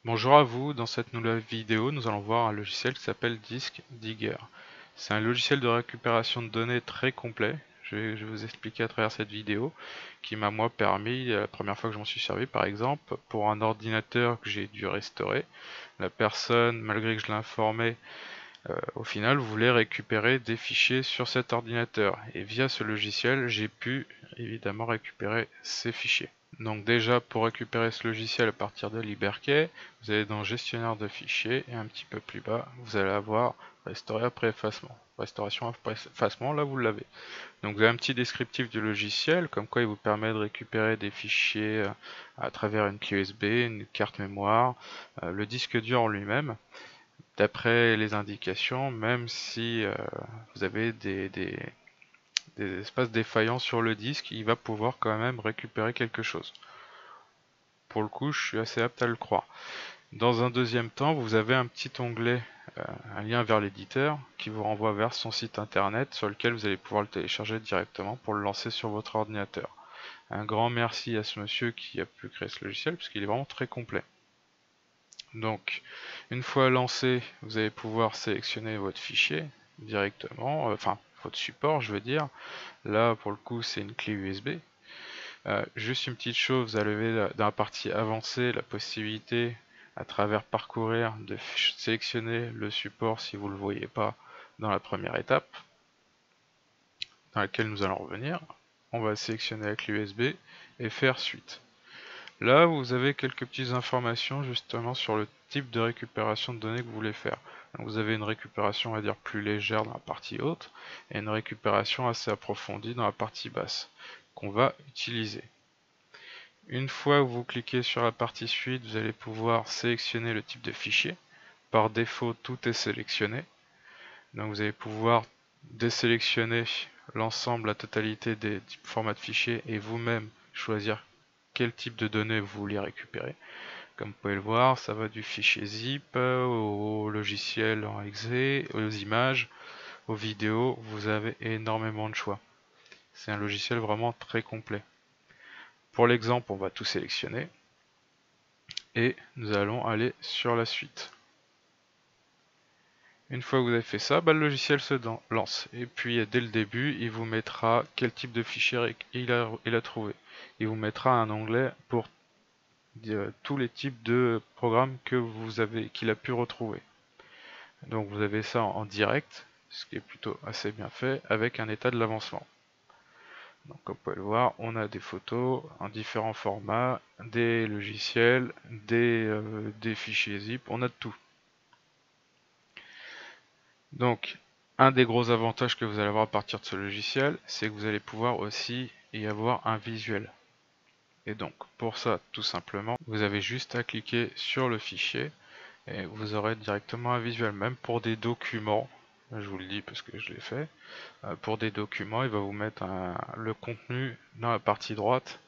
Bonjour à vous, dans cette nouvelle vidéo, nous allons voir un logiciel qui s'appelle Disk Digger. C'est un logiciel de récupération de données très complet. Je vais vous expliquer à travers cette vidéo, qui m'a moi permis, la première fois que je m'en suis servi par exemple, pour un ordinateur que j'ai dû restaurer, la personne, malgré que je l'ai informé, au final voulait récupérer des fichiers sur cet ordinateur. Et via ce logiciel, j'ai pu évidemment récupérer ces fichiers. Donc déjà, pour récupérer ce logiciel à partir de Liberkey, vous allez dans gestionnaire de fichiers et un petit peu plus bas, vous allez avoir restaurer après effacement. Restauration après effacement, là vous l'avez. Donc vous avez un petit descriptif du logiciel, comme quoi il vous permet de récupérer des fichiers à travers une clé USB, une carte mémoire, le disque dur en lui-même. D'après les indications, même si vous avez des espaces défaillants sur le disque, il va pouvoir quand même récupérer quelque chose. Pour le coup, je suis assez apte à le croire. Dans un deuxième temps, vous avez un petit onglet, un lien vers l'éditeur, qui vous renvoie vers son site internet sur lequel vous allez pouvoir le télécharger directement pour le lancer sur votre ordinateur. Un grand merci à ce monsieur qui a pu créer ce logiciel, parce qu'il est vraiment très complet. Donc, une fois lancé, vous allez pouvoir sélectionner votre fichier directement, enfin, votre support, je veux dire. Là, pour le coup, c'est une clé USB. Juste une petite chose, vous avez dans la partie avancée la possibilité à travers parcourir de sélectionner le support si vous ne le voyez pas dans la première étape dans laquelle nous allons revenir. On va sélectionner la clé USB et faire suite. Là, vous avez quelques petites informations justement sur le type de récupération de données que vous voulez faire. Donc, vous avez une récupération, on va dire, plus légère dans la partie haute et une récupération assez approfondie dans la partie basse qu'on va utiliser. Une fois que vous cliquez sur la partie suite, vous allez pouvoir sélectionner le type de fichier. Par défaut, tout est sélectionné. Donc vous allez pouvoir désélectionner l'ensemble, la totalité des formats de fichiers et vous-même choisir quel type de données vous voulez récupérer. Comme vous pouvez le voir, ça va du fichier zip au logiciel en exe, aux images, aux vidéos. Vous avez énormément de choix. C'est un logiciel vraiment très complet. Pour l'exemple, on va tout sélectionner et nous allons aller sur la suite. Une fois que vous avez fait ça, le logiciel se lance. Et puis dès le début, il vous mettra quel type de fichier il a trouvé. Il vous mettra un onglet pour tous les types de programmes que qu'il a pu retrouver. Donc vous avez ça en direct, ce qui est plutôt assez bien fait, avec un état de l'avancement. Donc comme vous pouvez le voir, on a des photos en différents formats, des logiciels, des fichiers zip, on a de tout. Donc, un des gros avantages que vous allez avoir à partir de ce logiciel, c'est que vous allez pouvoir aussi y avoir un visuel. Et donc, pour ça, tout simplement, vous avez juste à cliquer sur le fichier et vous aurez directement un visuel. Même pour des documents, je vous le dis parce que je l'ai fait, pour des documents, il va vous mettre le contenu dans la partie droite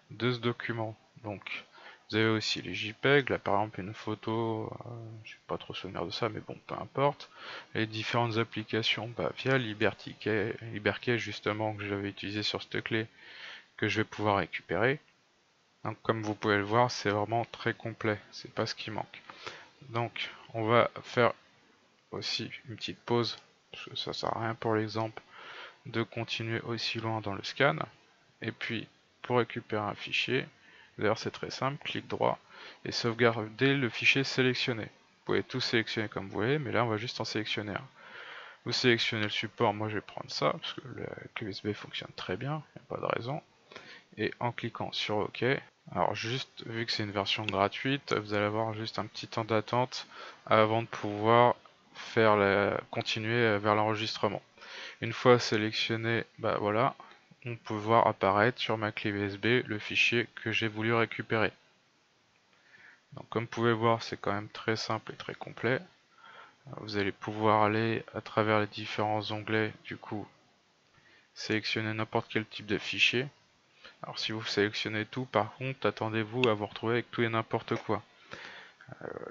de ce document. Donc, vous avez aussi les JPEG, là par exemple une photo, je suis pas trop souvenir de ça, mais bon, peu importe. Les différentes applications via Liberkey justement que j'avais utilisé sur cette clé, que je vais pouvoir récupérer. Donc comme vous pouvez le voir, c'est vraiment très complet, c'est pas ce qui manque. Donc on va faire aussi une petite pause, parce que ça sert à rien pour l'exemple de continuer aussi loin dans le scan. Et puis pour récupérer un fichier, d'ailleurs c'est très simple, clic droit et sauvegarder le fichier sélectionné. Vous pouvez tout sélectionner comme vous voulez, mais là on va juste en sélectionner un. Vous sélectionnez le support, moi je vais prendre ça, parce que le clé USB fonctionne très bien, il n'y a pas de raison. Et en cliquant sur OK, alors juste vu que c'est une version gratuite, vous allez avoir juste un petit temps d'attente avant de pouvoir continuer vers l'enregistrement. Une fois sélectionné, voilà, on peut voir apparaître sur ma clé USB le fichier que j'ai voulu récupérer. Donc comme vous pouvez voir, c'est quand même très simple et très complet. Vous allez pouvoir aller à travers les différents onglets, du coup, sélectionner n'importe quel type de fichier. Alors si vous sélectionnez tout, par contre, attendez-vous à vous retrouver avec tout et n'importe quoi.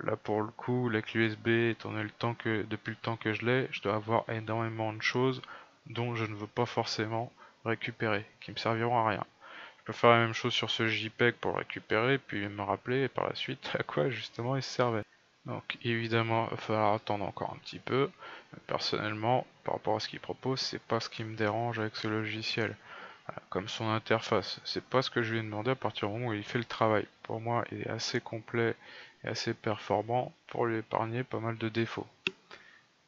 Là pour le coup, la clé USB, étant donné depuis le temps que je l'ai, je dois avoir énormément de choses dont je ne veux pas forcément récupérer, qui me serviront à rien. Je peux faire la même chose sur ce JPEG pour le récupérer, puis me rappeler par la suite à quoi justement il servait. Donc évidemment, il va falloir attendre encore un petit peu. Personnellement, par rapport à ce qu'il propose, c'est pas ce qui me dérange avec ce logiciel. Comme son interface, c'est pas ce que je lui ai demandé à partir du moment où il fait le travail. Pour moi, il est assez complet et assez performant pour lui épargner pas mal de défauts.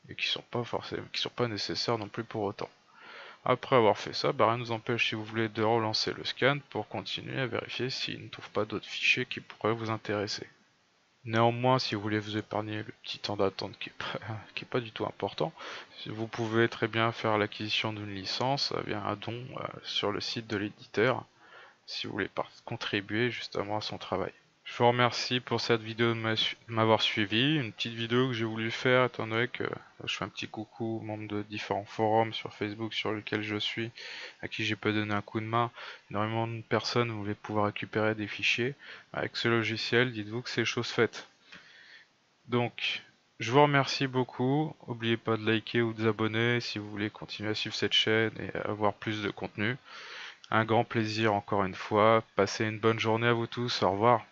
Et qui sont pas forcément, qui sont pas nécessaires non plus pour autant. Après avoir fait ça, rien ne nous empêche, si vous voulez, de relancer le scan pour continuer à vérifier s'il ne trouve pas d'autres fichiers qui pourraient vous intéresser. Néanmoins, si vous voulez vous épargner le petit temps d'attente qui est pas du tout important, vous pouvez très bien faire l'acquisition d'une licence via un don sur le site de l'éditeur, si vous voulez contribuer justement à son travail. Je vous remercie pour cette vidéo de m'avoir suivi, une petite vidéo que j'ai voulu faire étant donné que je fais un petit coucou aux membres de différents forums sur Facebook sur lesquels je suis, à qui j'ai pas donné un coup de main. Énormément de personnes voulaient pouvoir récupérer des fichiers. Avec ce logiciel, dites-vous que c'est chose faite. Donc, je vous remercie beaucoup. N'oubliez pas de liker ou de vous abonner si vous voulez continuer à suivre cette chaîne et avoir plus de contenu. Un grand plaisir encore une fois. Passez une bonne journée à vous tous. Au revoir.